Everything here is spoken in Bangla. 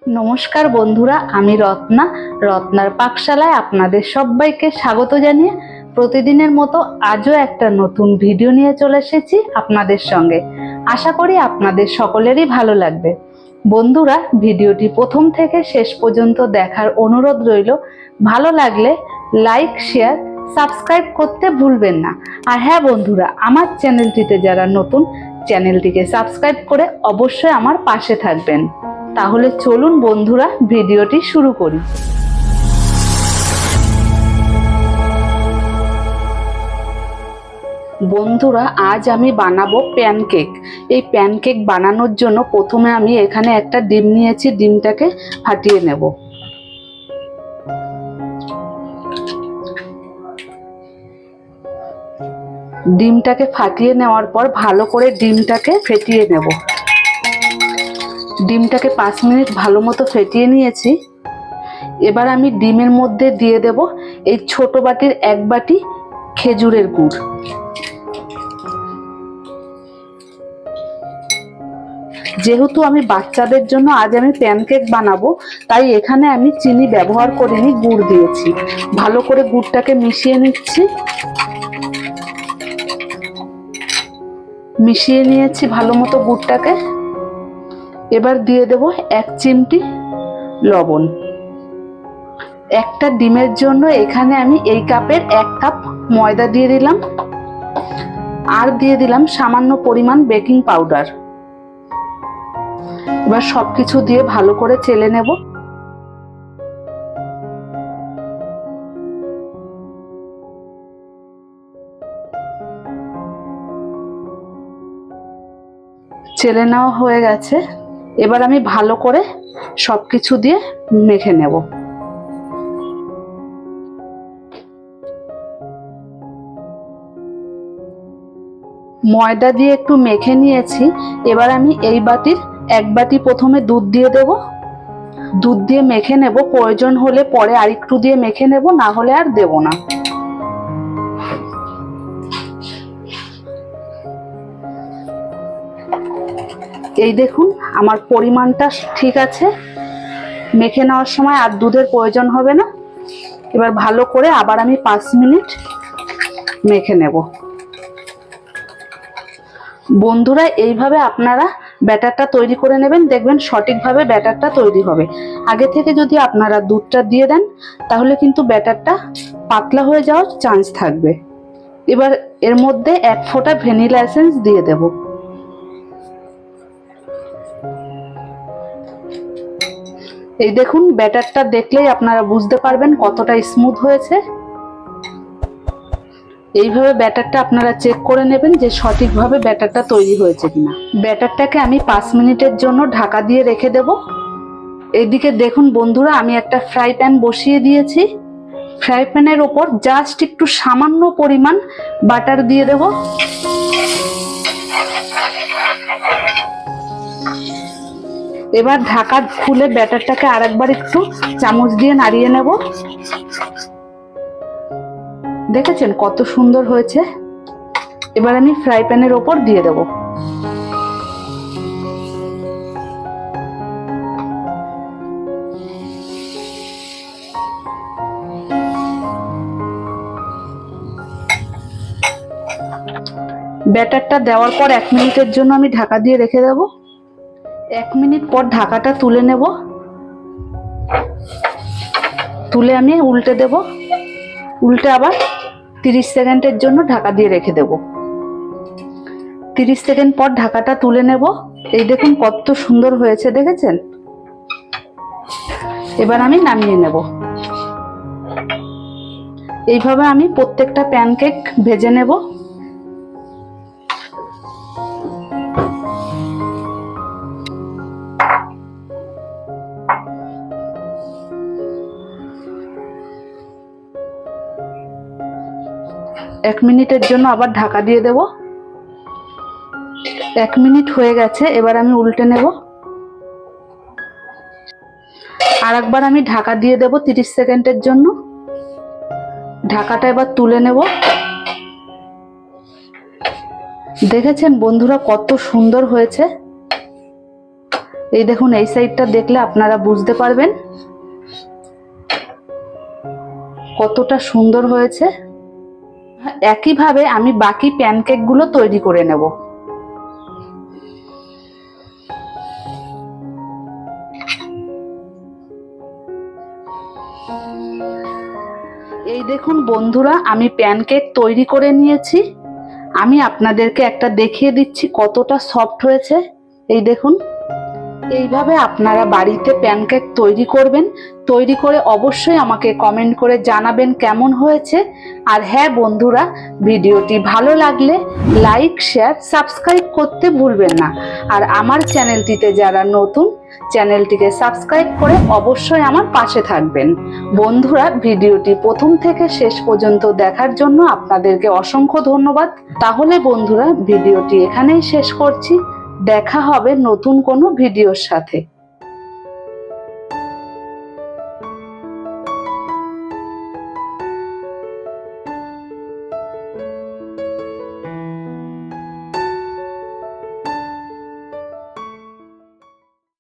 নমস্কার বন্ধুরা, আমি রত্নার পাকশালায় আপনাদের সবাইকে স্বাগত জানিয়ে প্রতিদিনের মতো আজও একটা নতুন ভিডিও নিয়ে চলে এসেছি আপনাদের সঙ্গে। আশা করি আপনাদের সকলেরই ভালো লাগবে। বন্ধুরা, ভিডিওটি প্রথম থেকে শেষ পর্যন্ত দেখার অনুরোধ রইল। ভালো লাগলে লাইক, শেয়ার, সাবস্ক্রাইব করতে ভুলবেন না। আর হ্যাঁ বন্ধুরা, আমার চ্যানেলটিতে যারা নতুন, চ্যানেলটিকে সাবস্ক্রাইব করে অবশ্যই আমার পাশে থাকবেন। তাহলে চলুন বন্ধুরা, ভিডিওটি শুরু করি। বন্ধুরা, আজ আমি বানাবো প্যানকেক। এই প্যানকেক বানানোর জন্য প্রথমে আমি এখানে একটা ডিম নিয়েছি, ডিমটাকে ফাটিয়ে নেব। ডিমটাকে ফাটিয়ে নেওয়ার পর ভালো করে ডিমটাকে ফেটিয়ে নেব। ডিমটাকে 5 মিনিট ভালো মতো ফেটিয়ে নিয়েছি। এবার আমি ডিমের মধ্যে দিয়ে দেব এই ছোট বাটির 1 বাটি খেজুরের গুড়। যেহেতু আমি বাচ্চাদের জন্য আজ আমি প্যানকেক বানাবো, তাই এখানে আমি চিনি ব্যবহার করিনি, গুড় দিয়েছি। ভালো করে গুড়টাকে মিশিয়ে নিচ্ছি। মিশিয়ে নিয়েছি ভালো মতো গুড়টাকে। এবার দিয়ে দেব 1 চিমটি লবণ। একটা ডিমের জন্য এখানে আমি এই কাপের 1 কাপ ময়দা দিয়ে দিলাম, আর দিয়ে দিলাম সামান্য পরিমাণ বেকিং পাউডার। এবার সবকিছু দিয়ে ভালো করে চেলে নেব। চেলে নেওয়া হয়ে গেছে। এবার আমি ভালো করে সবকিছু দিয়ে মেখে নেব। ময়দা দিয়ে একটু মেখে নিয়েছি। এবার আমি এই বাটির 1 বাটি প্রথমে দুধ দিয়ে দেব। দুধ দিয়ে মেখে নেব। প্রয়োজন হলে পরে আরেকটু দিয়ে মেখে নেব, না হলে আর দেব না। এই দেখুন, আমার পরিমাণটা ঠিক আছে। মেখে নেওয়ার সময় আর দুধের প্রয়োজন হবে না। এবার ভালো করে আবার আমি 5 মিনিট মেখে নেব। বন্ধুরা, এইভাবে আপনারা ব্যাটারটা তৈরি করে নেবেন, দেখবেন সঠিকভাবে ব্যাটারটা তৈরি হবে। আগে থেকে যদি আপনারা দুধটা দিয়ে দেন, তাহলে কিন্তু ব্যাটারটা পাতলা হয়ে যাওয়ার চান্স থাকবে। এবার এর মধ্যে 1 ফোঁটা ভ্যানিলা এসেন্স দিয়ে দেব। এই দেখুন, ব্যাটারটা দেখলেই আপনারা বুঝতে পারবেন কতটা স্মুথ হয়েছে। এইভাবে ব্যাটারটা আপনারা চেক করে নেবেন যে সঠিকভাবে ব্যাটারটা তৈরি হয়েছে কিনা। ব্যাটারটাকে আমি 5 মিনিটের জন্য ঢাকা দিয়ে রেখে দেব। এইদিকে দেখুন বন্ধুরা, আমি একটা ফ্রাই প্যান বসিয়ে দিয়েছি। ফ্রাই প্যানের ওপর জাস্ট একটু সামান্য পরিমাণ বাটার দিয়ে দেব। এবার ঢাকা খুলে ব্যাটারটাকে আরেকবার একটু চামচ দিয়ে নাড়িয়ে নেব। দেখেছেন কত সুন্দর হয়েছে। এবার আমি ফ্রাই প্যানের ওপর দিয়ে দেব। ব্যাটারটা দেওয়ার পর 1 মিনিটের জন্য আমি ঢাকা দিয়ে রেখে দেব। 1 মিনিট পর ঢাকাটা তুলে নেব। তুলে আমি উল্টে দেব। উল্টে আবার 30 সেকেন্ডের জন্য ঢাকা দিয়ে রেখে দেব। 30 সেকেন্ড পর ঢাকাটা তুলে নেব। এই দেখুন কত সুন্দর হয়েছে, দেখেছেন। এবার আমি নামিয়ে নেব। এইভাবে আমি প্রত্যেকটা প্যানকেক ভেজে নেব। এক মিনিটের জন্য আবার ঢাকা দিয়ে দেব। 1 মিনিট হয়ে গেছে। এবার আমি উল্টে নেব। আর একবার আমি ঢাকা দিয়ে দেব 30 সেকেন্ডের জন্য। ঢাকাটা এবার তুলে নেব। দেখেছেন বন্ধুরা কত সুন্দর হয়েছে। এই দেখুন, এই সাইডটা দেখলে আপনারা বুঝতে পারবেন কতটা সুন্দর হয়েছে। একইভাবে আমি বাকি প্যানকেকগুলো তৈরি করে নেব। এই দেখুন বন্ধুরা, আমি প্যানকেক তৈরি করে নিয়েছি। আমি আপনাদেরকে একটা দেখিয়ে দিচ্ছি কতটা সফট হয়েছে। এই দেখুন, এইভাবে আপনারা বাড়িতে প্যানকেক তৈরি করবেন। তৈরি করে অবশ্যই আমাকে কমেন্ট করে জানাবেন কেমন হয়েছে। আর হ্যাঁ বন্ধুরা, ভিডিওটি ভালো লাগলে লাইক, শেয়ার, সাবস্ক্রাইব করতে ভুলবেন না। আর আমার চ্যানেলটিতে যারা নতুন, চ্যানেলটিকে সাবস্ক্রাইব করে অবশ্যই আমার পাশে থাকবেন। বন্ধুরা, ভিডিওটি প্রথম থেকে শেষ পর্যন্ত দেখার জন্য আপনাদেরকে অসংখ্য ধন্যবাদ। তাহলে বন্ধুরা, ভিডিওটি এখানেই শেষ করছি। দেখা হবে নতুন কোনো ভিডিওর সাথে।